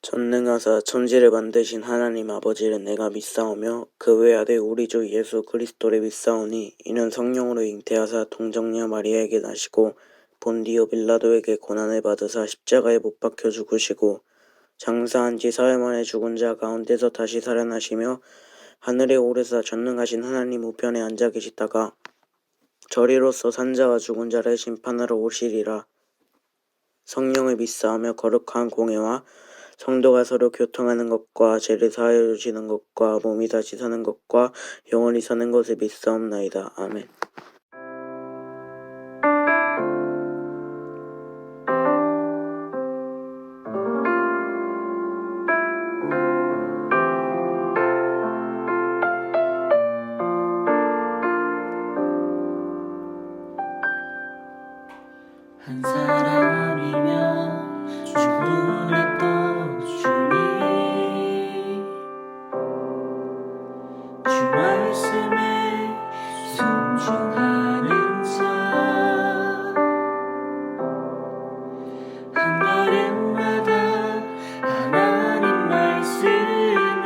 전능하사 천지를 만드신 하나님 아버지를 내가 믿사오며 그 외아들 우리 주 예수 그리스도를 믿사오니 이는 성령으로 잉태하사 동정녀 마리아에게 나시고 본디오 빌라도에게 고난을 받으사 십자가에 못 박혀 죽으시고 장사한 지 사흘 만에 죽은 자 가운데서 다시 살아나시며 하늘에 오르사 전능하신 하나님 우편에 앉아 계시다가 저리로서 산자와 죽은 자를 심판하러 오시리라. 성령을 믿사오며 거룩한 공회와 성도가 서로 교통하는 것과 죄를 사하여 주시는 것과 몸이 다시 사는 것과 영원히 사는 것을 믿사옵나이다. 아멘. 한 사람이면 충분했던 주님, 주 말씀에 순종하는 자, 한 걸음마다 하나님 말씀을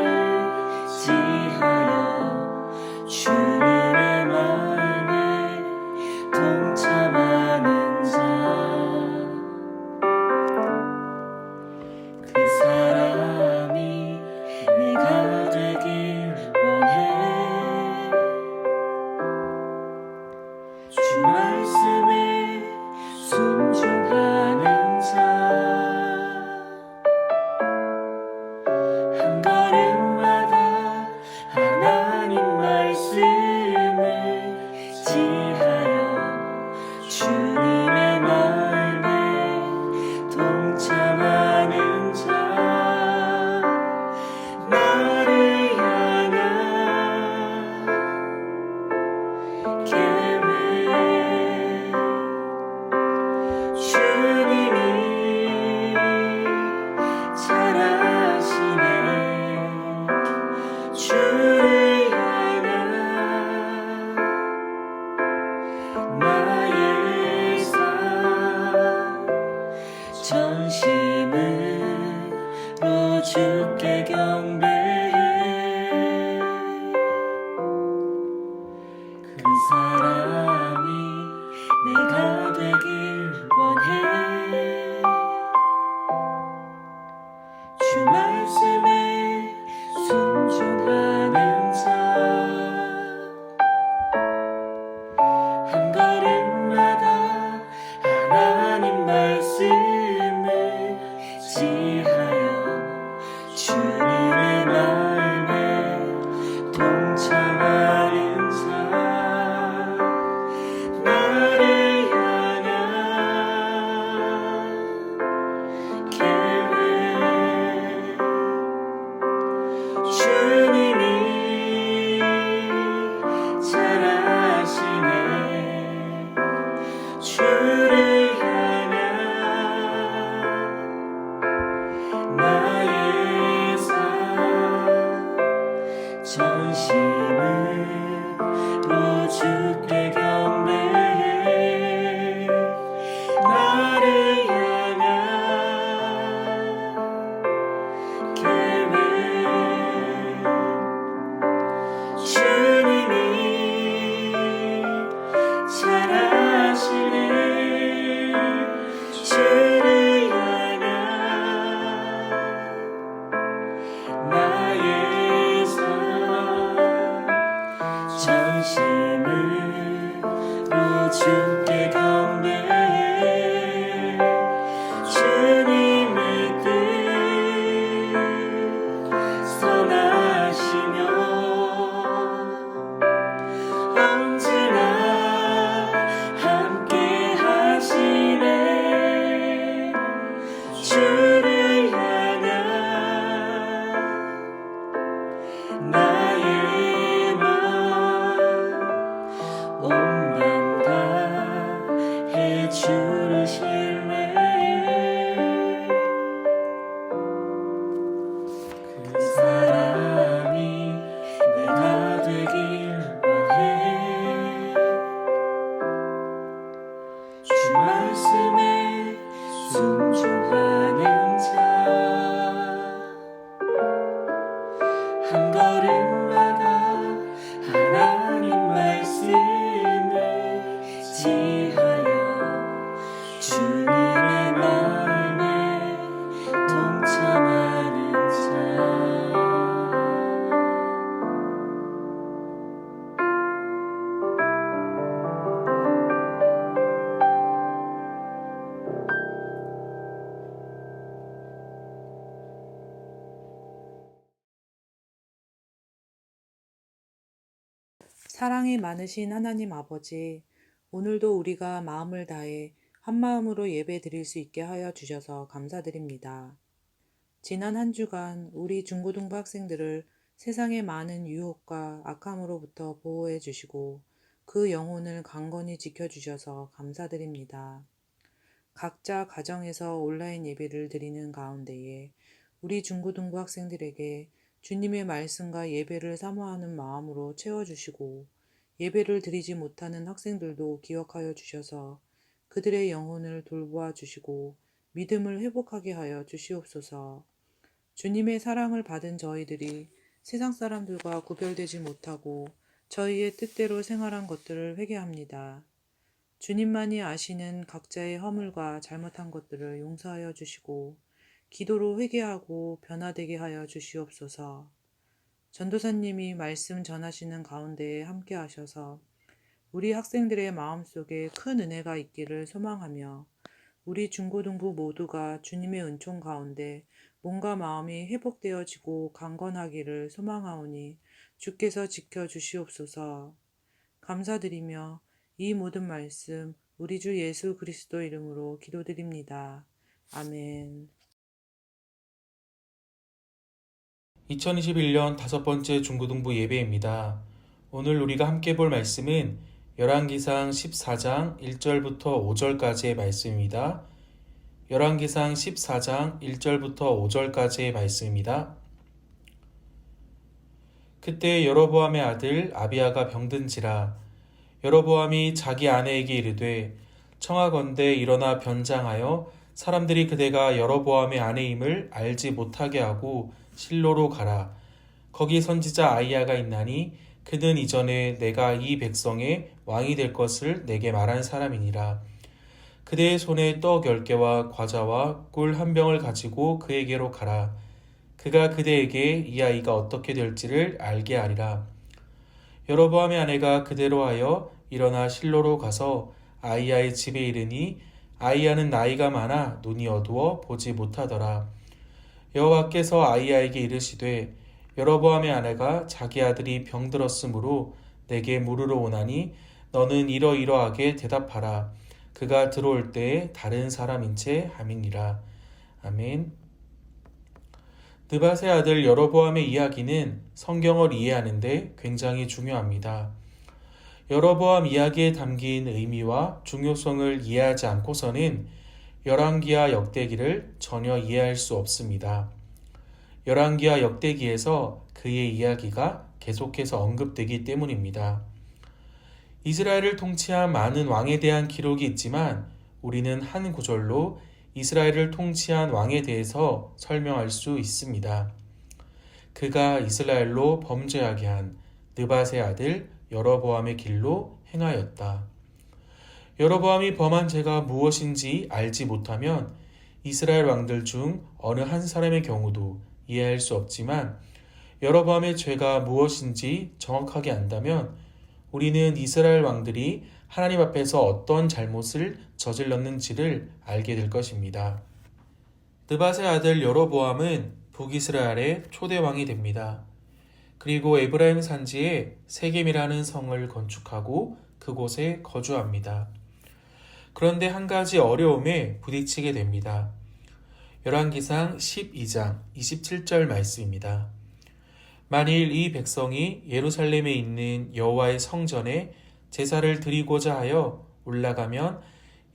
지하여 주님의 마음에 동참하는 그 사람이 내가 되길 원해. 주 말씀에 순종하는 자, 한 걸음마다 하나님 말씀을 지하여 주님의 마음에 동참하는 자, 나를 향한 계획, 주님이 잘 아시네. 주를 향한 나의 삶, 전심으로 주께 경배해. 그 사람이 내가 되길 원해. 주 말씀에 순종하는 자, 한 걸음마다 하나님 말씀을 지하여 주님의 마음에 동참하는 자, 나를 향한 계획, 주님이 잘 아시네. 주를 향한 나의 삶, 전심으로 주께 경배해. 나를 향한 계획, 주님이 잘 아시네. 주를 향한 나의 삶, 전심으로 주께 경배해. 주님의 뜻 선하시며 언제나 함께 하시네. 주를 향한 나의 맘, 온 맘 다해 의지하여 주님의 마음에 동참하는 자. 사랑이 많으신 하나님 아버지, 오늘도 우리가 마음을 다해 한마음으로 예배 드릴 수 있게 하여 주셔서 감사드립니다. 지난 한 주간 우리 중고등부 학생들을 세상의 많은 유혹과 악함으로부터 보호해 주시고 그 영혼을 강건히 지켜주셔서 감사드립니다. 각자 가정에서 온라인 예배를 드리는 가운데에 우리 중고등부 학생들에게 주님의 말씀과 예배를 사모하는 마음으로 채워주시고 예배를 드리지 못하는 학생들도 기억하여 주셔서 그들의 영혼을 돌보아 주시고 믿음을 회복하게 하여 주시옵소서. 주님의 사랑을 받은 저희들이 세상 사람들과 구별되지 못하고 저희의 뜻대로 생활한 것들을 회개합니다. 주님만이 아시는 각자의 허물과 잘못한 것들을 용서하여 주시고 기도로 회개하고 변화되게 하여 주시옵소서. 전도사님이 말씀 전하시는 가운데에 함께 하셔서 우리 학생들의 마음속에 큰 은혜가 있기를 소망하며 우리 중고등부 모두가 주님의 은총 가운데 몸과 마음이 회복되어지고 강건하기를 소망하오니 주께서 지켜주시옵소서. 감사드리며 이 모든 말씀 우리 주 예수 그리스도 이름으로 기도드립니다. 아멘. 2021년 5번째 중고등부 예배입니다. 오늘 우리가 함께 볼 말씀은 열왕기상 14장 1절부터 5절까지의 말씀입니다. 열왕기상 14장 1절부터 5절까지의 말씀입니다. 그때 여로보암의 아들 아비야가 병든지라 여로보암이 자기 아내에게 이르되 청하건대 일어나 변장하여 사람들이 그대가 여로보암의 아내임을 알지 못하게 하고 실로로 가라. 거기 선지자 아이야가 있나니 그는 이전에 내가 이 백성의 왕이 될 것을 내게 말한 사람이니라. 그대의 손에 떡 10개와 과자와 꿀 한 병을 가지고 그에게로 가라. 그가 그대에게 이 아이가 어떻게 될지를 알게 하리라. 여로보암의 아내가 그대로 하여 일어나 실로로 가서 아이야의 집에 이르니 아이야는 나이가 많아 눈이 어두워 보지 못하더라. 여호와께서 아이야에게 이르시되 여로보암의 아내가 자기 아들이 병들었으므로 내게 물으러 오나니 너는 이러이러하게 대답하라. 그가 들어올 때에 다른 사람인 채 함이니라. 아멘. 느밧의 아들 여로보암의 이야기는 성경을 이해하는 데 굉장히 중요합니다. 여로보암 이야기에 담긴 의미와 중요성을 이해하지 않고서는 열왕기와 역대기를 전혀 이해할 수 없습니다. 열왕기와 역대기에서 그의 이야기가 계속해서 언급되기 때문입니다. 이스라엘을 통치한 많은 왕에 대한 기록이 있지만 우리는 한 구절로 이스라엘을 통치한 왕에 대해서 설명할 수 있습니다. 그가 이스라엘로 범죄하게 한 느밧의 아들 여로보암의 길로 행하였다. 여로보암이 범한 죄가 무엇인지 알지 못하면 이스라엘 왕들 중 어느 한 사람의 경우도 이해할 수 없지만 여로보암의 죄가 무엇인지 정확하게 안다면 우리는 이스라엘 왕들이 하나님 앞에서 어떤 잘못을 저질렀는지를 알게 될 것입니다. 느밧의 아들 여로보암은 북이스라엘의 초대 왕이 됩니다. 그리고 에브라임 산지에 세겜이라는 성을 건축하고 그곳에 거주합니다. 그런데 한 가지 어려움에 부딪히게 됩니다. 열왕기상 12장 27절 말씀입니다. 만일 이 백성이 예루살렘에 있는 여호와의 성전에 제사를 드리고자 하여 올라가면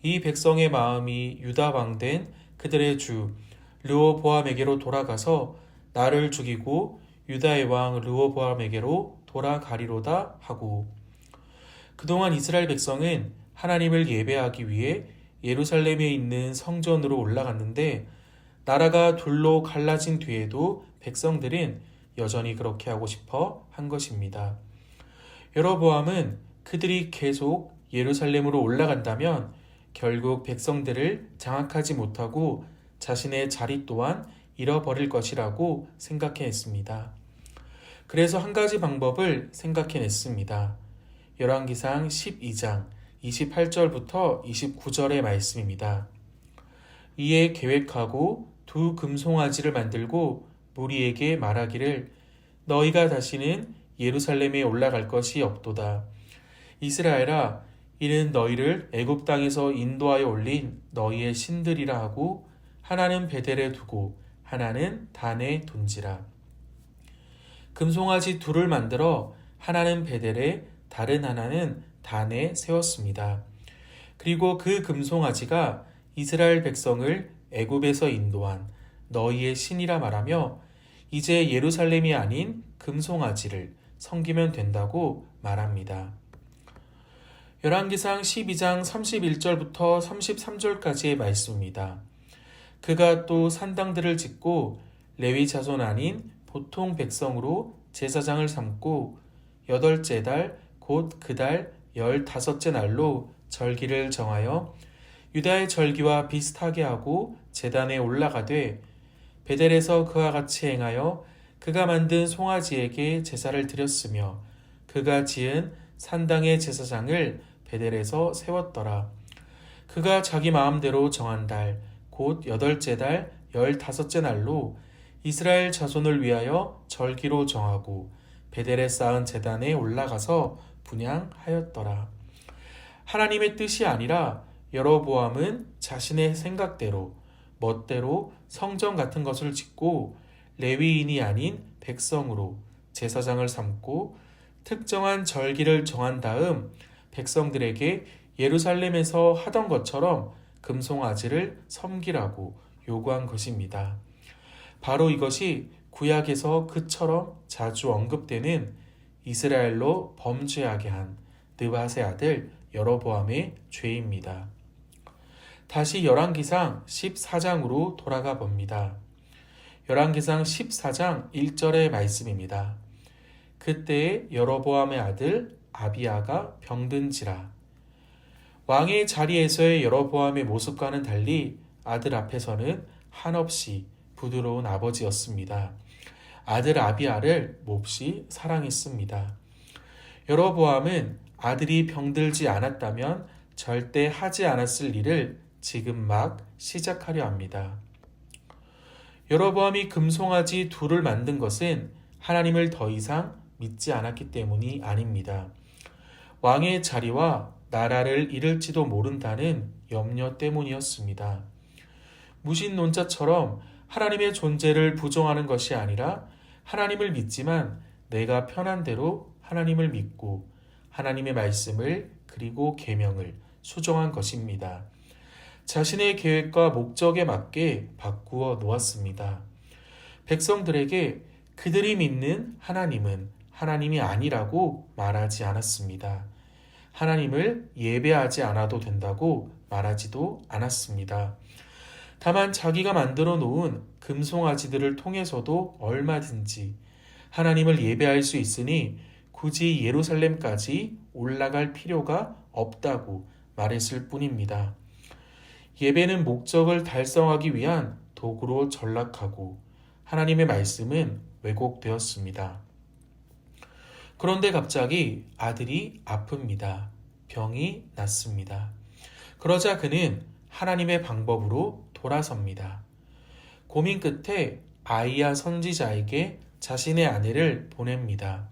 이 백성의 마음이 유다 왕된 그들의 주 르호보암에게로 돌아가서 나를 죽이고 유다의 왕 르호보암에게로 돌아가리로다 하고, 그동안 이스라엘 백성은 하나님을 예배하기 위해 예루살렘에 있는 성전으로 올라갔는데 나라가 둘로 갈라진 뒤에도 백성들은 여전히 그렇게 하고 싶어 한 것입니다. 여로보암은 그들이 계속 예루살렘으로 올라간다면 결국 백성들을 장악하지 못하고 자신의 자리 또한 잃어버릴 것이라고 생각해냈습니다. 그래서 한 가지 방법을 생각해냈습니다. 열왕기상 12장 28절부터 29절의 말씀입니다. 이에 계획하고 두 금송아지를 만들고 무리에게 말하기를 너희가 다시는 예루살렘에 올라갈 것이 없도다. 이스라엘아, 이는 너희를 애굽 땅에서 인도하여 올린 너희의 신들이라 하고 하나는 베델에 두고 하나는 단에 둔지라. 금송아지 둘을 만들어 하나는 베델에 다른 하나는 단에 세웠습니다. 그리고 그 금송아지가 이스라엘 백성을 애굽에서 인도한 너희의 신이라 말하며 이제 예루살렘이 아닌 금송아지를 섬기면 된다고 말합니다. 열왕기상 12장 31절부터 33절까지의 말씀입니다. 그가 또 산당들을 짓고 레위 자손 아닌 보통 백성으로 제사장을 삼고 8째 달 곧 그 달 15째 날로 절기를 정하여 유다의 절기와 비슷하게 하고 제단에 올라가되 베델에서 그와 같이 행하여 그가 만든 송아지에게 제사를 드렸으며 그가 지은 산당의 제사장을 베델에서 세웠더라. 그가 자기 마음대로 정한 달 곧 8째 달 15째 날로 이스라엘 자손을 위하여 절기로 정하고 베델에 쌓은 제단에 올라가서 분향하였더라. 하나님의 뜻이 아니라 여로보암은 자신의 생각대로 멋대로 성전 같은 것을 짓고 레위인이 아닌 백성으로 제사장을 삼고 특정한 절기를 정한 다음 백성들에게 예루살렘에서 하던 것처럼 금송아지를 섬기라고 요구한 것입니다. 바로 이것이 구약에서 그처럼 자주 언급되는 이스라엘로 범죄하게 한 느밧의 아들 여로보암의 죄입니다. 다시 열왕기상 14장으로 돌아가 봅니다. 열왕기상 14장 1절의 말씀입니다. 그때에 여로보암의 아들 아비야가 병든지라. 왕의 자리에서의 여로보암의 모습과는 달리 아들 앞에서는 한없이 부드러운 아버지였습니다. 아들 아비야를 몹시 사랑했습니다. 여로보암은 아들이 병들지 않았다면 절대 하지 않았을 일을 지금 막 시작하려 합니다. 여로보암이 금송아지 둘을 만든 것은 하나님을 더 이상 믿지 않았기 때문이 아닙니다. 왕의 자리와 나라를 잃을지도 모른다는 염려 때문이었습니다. 무신론자처럼 하나님의 존재를 부정하는 것이 아니라 하나님을 믿지만 내가 편한 대로 하나님을 믿고 하나님의 말씀을 그리고 계명을 수정한 것입니다. 자신의 계획과 목적에 맞게 바꾸어 놓았습니다. 백성들에게 그들이 믿는 하나님은 하나님이 아니라고 말하지 않았습니다. 하나님을 예배하지 않아도 된다고 말하지도 않았습니다. 다만 자기가 만들어 놓은 금송아지들을 통해서도 얼마든지 하나님을 예배할 수 있으니 굳이 예루살렘까지 올라갈 필요가 없다고 말했을 뿐입니다. 예배는 목적을 달성하기 위한 도구로 전락하고 하나님의 말씀은 왜곡되었습니다. 그런데 갑자기 아들이 아픕니다. 병이 났습니다. 그러자 그는 하나님의 방법으로 돌아섭니다. 고민 끝에 아이야 선지자에게 자신의 아내를 보냅니다.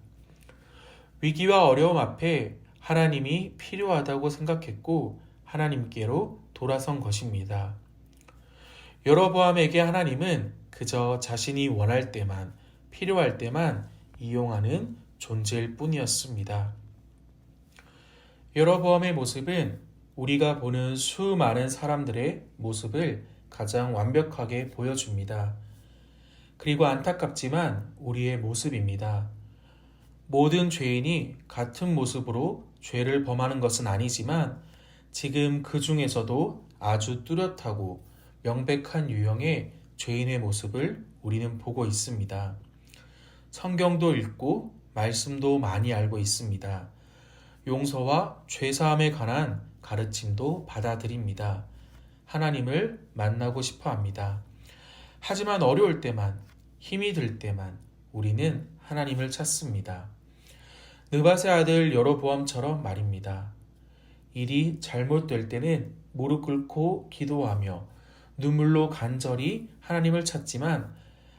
위기와 어려움 앞에 하나님이 필요하다고 생각했고 하나님께로 돌아선 것입니다. 여로보암에게 하나님은 그저 자신이 원할 때만, 필요할 때만 이용하는 존재일 뿐이었습니다. 여로보암의 모습은 우리가 보는 수많은 사람들의 모습을 가장 완벽하게 보여줍니다. 그리고 안타깝지만 우리의 모습입니다. 모든 죄인이 같은 모습으로 죄를 범하는 것은 아니지만 지금 그 중에서도 아주 뚜렷하고 명백한 유형의 죄인의 모습을 우리는 보고 있습니다. 성경도 읽고 말씀도 많이 알고 있습니다. 용서와 죄사함에 관한 가르침도 받아들입니다. 하나님을 만나고 싶어 합니다. 하지만 어려울 때만, 힘이 들 때만 우리는 하나님을 찾습니다. 느밧의 아들 여로보암처럼 말입니다. 일이 잘못될 때는 무릎 꿇고 기도하며 눈물로 간절히 하나님을 찾지만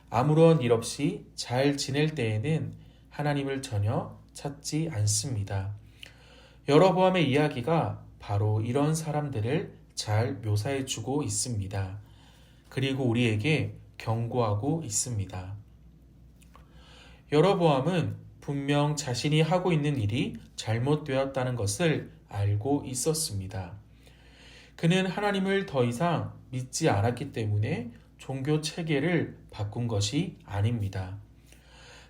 아무런 일 없이 잘 지낼 때에는 하나님을 전혀 찾지 않습니다. 여로보암의 이야기가 바로 이런 사람들을 잘 묘사해주고 있습니다. 그리고 우리에게 경고하고 있습니다. 여로보암은 분명 자신이 하고 있는 일이 잘못되었다는 것을 알고 있었습니다. 그는 하나님을 더 이상 믿지 않았기 때문에 종교 체계를 바꾼 것이 아닙니다.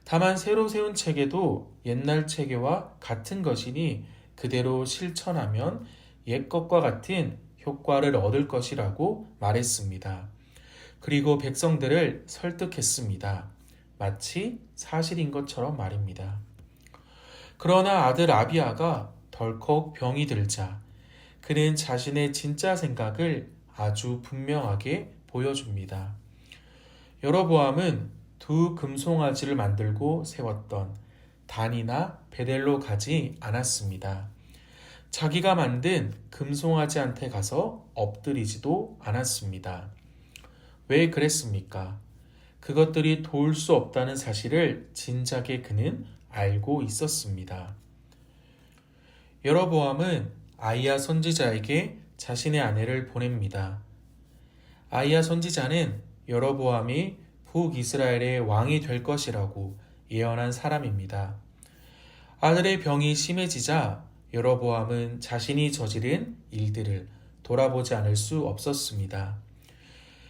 다만 새로 세운 체계도 옛날 체계와 같은 것이니 그대로 실천하면 옛것과 같은 효과를 얻을 것이라고 말했습니다. 그리고 백성들을 설득했습니다. 마치 사실인 것처럼 말입니다. 그러나 아들 아비야가 덜컥 병이 들자 그는 자신의 진짜 생각을 아주 분명하게 보여줍니다. 여로보암은 두 금송아지를 만들고 세웠던 단이나 베델로 가지 않았습니다. 자기가 만든 금송아지한테 가서 엎드리지도 않았습니다. 왜 그랬습니까? 그것들이 도울 수 없다는 사실을 진작에 그는 알고 있었습니다. 여로보암은 아이야 선지자에게 자신의 아내를 보냅니다. 아이야 선지자는 여로보암이 북이스라엘의 왕이 될 것이라고 예언한 사람입니다. 아들의 병이 심해지자 여로보암은 자신이 저지른 일들을 돌아보지 않을 수 없었습니다.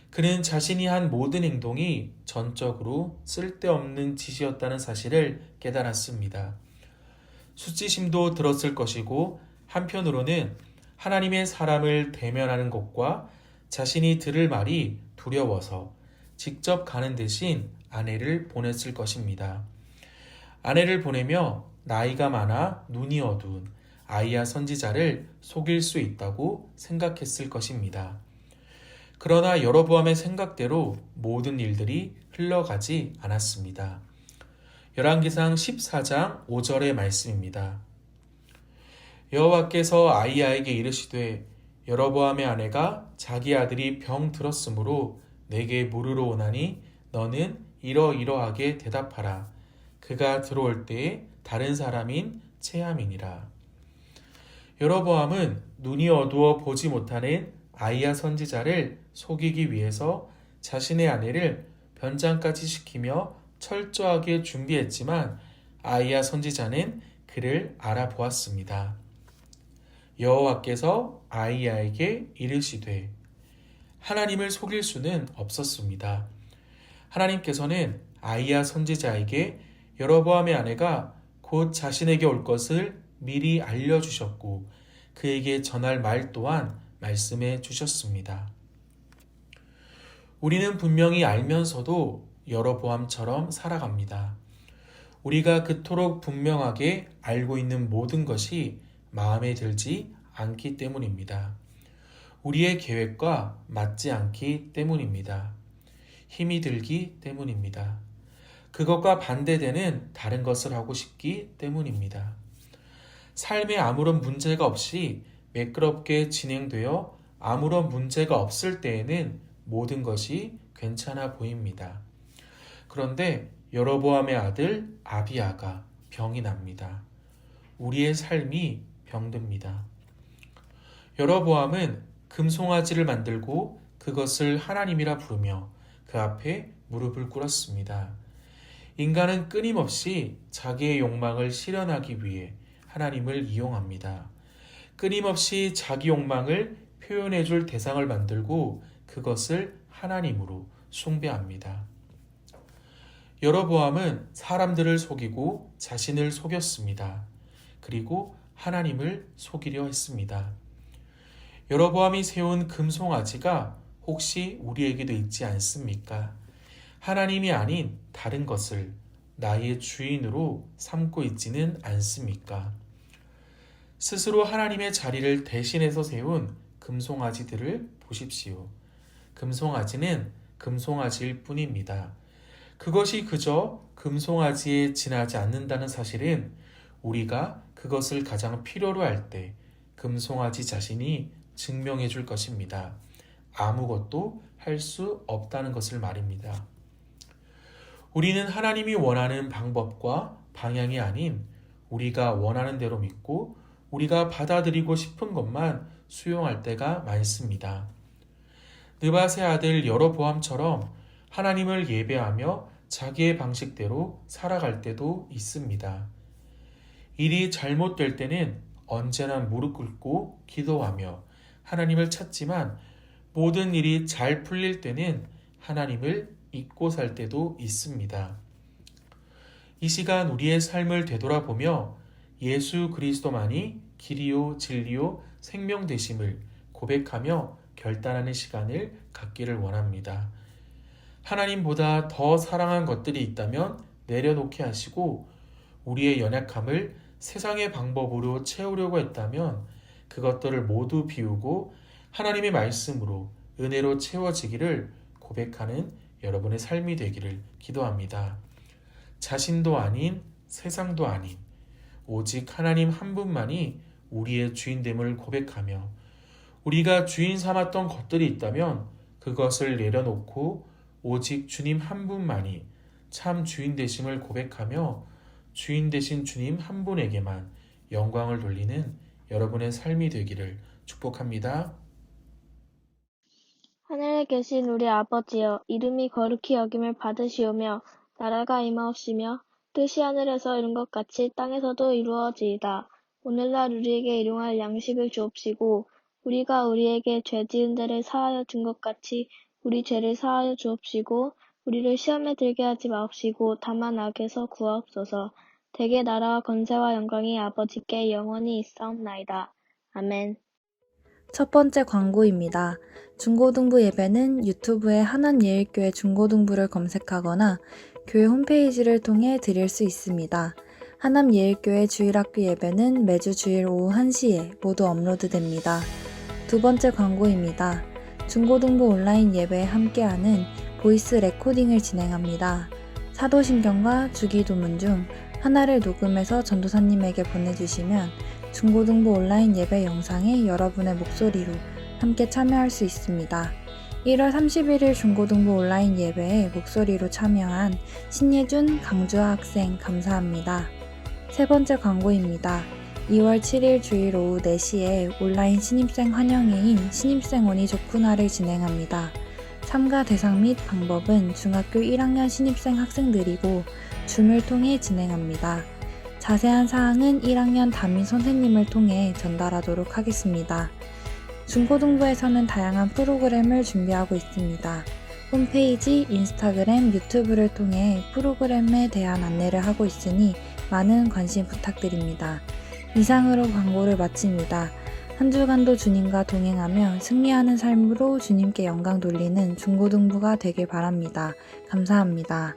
그는 자신이 한 모든 행동이 전적으로 쓸데없는 짓이었다는 사실을 깨달았습니다. 수치심도 들었을 것이고 한편으로는 하나님의 사람을 대면하는 것과 자신이 들을 말이 두려워서 직접 가는 대신 아내를 보냈을 것입니다. 아내를 보내며 나이가 많아 눈이 어두운 아이야 선지자를 속일 수 있다고 생각했을 것입니다. 그러나 여로보암의 생각대로 모든 일들이 흘러가지 않았습니다. 열왕기상 14장 5절의 말씀입니다. 여호와께서 아이야에게 이르시되 여로보암의 아내가 자기 아들이 병 들었으므로 내게 물으러 오나니 너는 이러이러하게 대답하라. 그가 들어올 때에 다른 사람인 체함이니라. 여로보암은 눈이 어두워 보지 못하는 아이야 선지자를 속이기 위해서 자신의 아내를 변장까지 시키며 철저하게 준비했지만 아이야 선지자는 그를 알아보았습니다. 여호와께서 아이야에게 이르시되 하나님을 속일 수는 없었습니다. 하나님께서는 아이야 선지자에게 여로보암의 아내가 곧 자신에게 올 것을 미리 알려주셨고 그에게 전할 말 또한 말씀해 주셨습니다. 우리는 분명히 알면서도 여로보암처럼 살아갑니다. 우리가 그토록 분명하게 알고 있는 모든 것이 마음에 들지 않기 때문입니다. 우리의 계획과 맞지 않기 때문입니다. 힘이 들기 때문입니다. 그것과 반대되는 다른 것을 하고 싶기 때문입니다. 삶에 아무런 문제가 없이 매끄럽게 진행되어 아무런 문제가 없을 때에는 모든 것이 괜찮아 보입니다. 그런데 여로보암의 아들 아비야가 병이 납니다. 우리의 삶이 병듭니다. 여로보암은 금송아지를 만들고 그것을 하나님이라 부르며 그 앞에 무릎을 꿇었습니다. 인간은 끊임없이 자기의 욕망을 실현하기 위해 하나님을 이용합니다. 끊임없이 자기 욕망을 표현해 줄 대상을 만들고 그것을 하나님으로 숭배합니다. 여로보암은 사람들을 속이고 자신을 속였습니다. 그리고 하나님을 속이려 했습니다. 여로보암이 세운 금송아지가 혹시 우리에게도 있지 않습니까? 하나님이 아닌 다른 것을 나의 주인으로 삼고 있지는 않습니까? 스스로 하나님의 자리를 대신해서 세운 금송아지들을 보십시오. 금송아지는 금송아지일 뿐입니다. 그것이 그저 금송아지에 지나지 않는다는 사실은 우리가 그것을 가장 필요로 할 때 금송아지 자신이 증명해 줄 것입니다. 아무것도 할 수 없다는 것을 말입니다. 우리는 하나님이 원하는 방법과 방향이 아닌 우리가 원하는 대로 믿고 우리가 받아들이고 싶은 것만 수용할 때가 많습니다. 느밧의 아들 여로보암처럼 하나님을 예배하며 자기의 방식대로 살아갈 때도 있습니다. 일이 잘못될 때는 언제나 무릎 꿇고 기도하며 하나님을 찾지만 모든 일이 잘 풀릴 때는 하나님을 잊고 살 때도 있습니다. 이 시간 우리의 삶을 되돌아보며 예수 그리스도만이 길이요 진리요 생명 되심을 고백하며 결단하는 시간을 갖기를 원합니다. 하나님보다 더 사랑한 것들이 있다면 내려놓게 하시고 우리의 연약함을 세상의 방법으로 채우려고 했다면 그것들을 모두 비우고 하나님의 말씀으로 은혜로 채워지기를 고백하는 여러분의 삶이 되기를 기도합니다. 자신도 아닌 세상도 아닌 오직 하나님 한 분만이 우리의 주인됨을 고백하며 우리가 주인 삼았던 것들이 있다면 그것을 내려놓고 오직 주님 한 분만이 참 주인 되심을 고백하며 주인 되신 주님 한 분에게만 영광을 돌리는 여러분의 삶이 되기를 축복합니다. 하늘에 계신 우리 아버지여, 이름이 거룩히 여김을 받으시오며 나라가 임하옵시며 뜻이 하늘에서 이룬 것 같이 땅에서도 이루어지이다. 오늘날 우리에게 일용할 양식을 주옵시고 우리가 우리에게 죄 지은 데를 사하여 준 것 같이 우리 죄를 사하여 주옵시고 우리를 시험에 들게 하지 마옵시고 다만 악에서 구하옵소서. 대개 나라와 권세와 영광이 아버지께 영원히 있사옵나이다. 아멘. 첫 번째 광고입니다. 중고등부 예배는 유튜브에 하남예일교회 중고등부를 검색하거나 교회 홈페이지를 통해 드릴 수 있습니다. 하남예일교회 주일학교 예배는 매주 주일 오후 1시에 모두 업로드됩니다. 두 번째 광고입니다. 중고등부 온라인 예배에 함께하는 보이스 레코딩을 진행합니다. 사도신경과 주기도문 중 하나를 녹음해서 전도사님에게 보내주시면 중고등부 온라인 예배 영상에 여러분의 목소리로 함께 참여할 수 있습니다. 1월 31일 중고등부 온라인 예배에 목소리로 참여한 신예준 강주아 학생 감사합니다. 세 번째 광고입니다. 2월 7일 주일 오후 4시에 온라인 신입생 환영회인 신입생 원이 좋구나를 진행합니다. 참가 대상 및 방법은 중학교 1학년 신입생 학생들이고 줌을 통해 진행합니다. 자세한 사항은 1학년 담임 선생님을 통해 전달하도록 하겠습니다. 중고등부에서는 다양한 프로그램을 준비하고 있습니다. 홈페이지, 인스타그램, 유튜브를 통해 프로그램에 대한 안내를 하고 있으니 많은 관심 부탁드립니다. 이상으로 광고를 마칩니다. 한 주간도 주님과 동행하며 승리하는 삶으로 주님께 영광 돌리는 중고등부가 되길 바랍니다. 감사합니다.